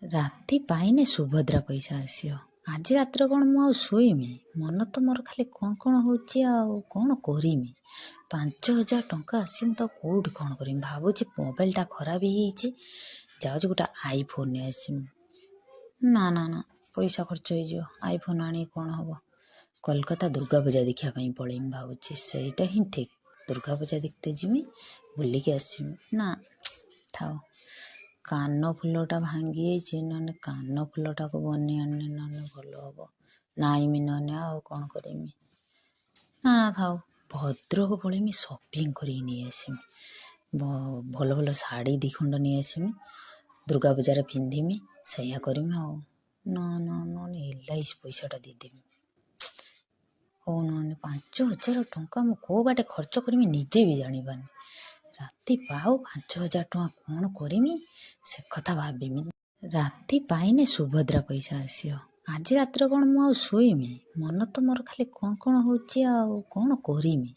ରାତି ପାଇନେ ସୁଭଦ୍ରା ପଇସା ଆସିବ। ଆଜି ରାତିରେ କ'ଣ ମୁଁ ଆଉ ଶୋଇମି? ମନ ତ ମୋର ଖାଲି କ'ଣ ହେଉଛି ଆଉ କ'ଣ କରିମି। 5,000 ଟଙ୍କା ଆସିମି ତ କେଉଁଠି କ'ଣ କରିମି ଭାବୁଛି। ମୋବାଇଲଟା ଖରାପ ହେଇଯାଇଛି, ଯାଉଛି ଗୋଟେ ଆଇଫୋନ୍ ନେଇ ଆସିମି। ନା ପଇସା ଖର୍ଚ୍ଚ ହେଇଯିବ। ଆଇଫୋନ୍ ଆଣିକି କ'ଣ ହେବ? କୋଲକାତା ଦୁର୍ଗା ପୂଜା ଦେଖିବା ପାଇଁ ପଳେଇମି ଭାବୁଛି। ସେଇଟା ହିଁ ଠିକ୍। ଦୁର୍ଗା ପୂଜା ଦେଖତେ ଯିମି, ବୁଲିକି ଆସିମି। ନା ଥାଉ, କାନ ଫୁଲଟା ଭାଙ୍ଗି ଯାଇଛି, ନହେଲେ କାନ ଫୁଲଟାକୁ ବନେଇ ଆଣିଲେ ନହେଲେ ଭଲ ହେବ। ନାଇଁମି ନହେଲେ ଆଉ କ'ଣ କରିମି। ନା ଥାଉ, ଭଦ୍ରକ ପଳେଇମି, ସପିଂ କରିକି ନେଇ ଆସିମି। ଭଲ ଭଲ ଶାଢ଼ୀ 2 ଖଣ୍ଡ ନେଇ ଆସିମି, ଦୁର୍ଗା ପୂଜାରେ ପିନ୍ଧିମି। ସେଇଆ କରିମି ଆଉ। ନହେଲେ LIC ପଇସାଟା ଦେଇଦେମି। ହଉ, ନହେଲେ 5,000 ଟଙ୍କା ମୁଁ କେଉଁ ବାଟେ ଖର୍ଚ୍ଚ କରିମି ନିଜେ ବି ଜାଣିପାରୁନି। ରାତି ପାଉ 5,000 ଟଙ୍କା କ'ଣ କରିମି ସେ କଥା ଭାବିମି। ରାତି ପାଇନେ ସୁଭଦ୍ରା ପଇସା ଆସିବ। ଆଜି ରାତିରେ କ'ଣ ମୁଁ ଆଉ ଶୋଇମି? ମନ ତ ମୋର ଖାଲି କ'ଣ ହେଉଛି ଆଉ କ'ଣ କରିମି।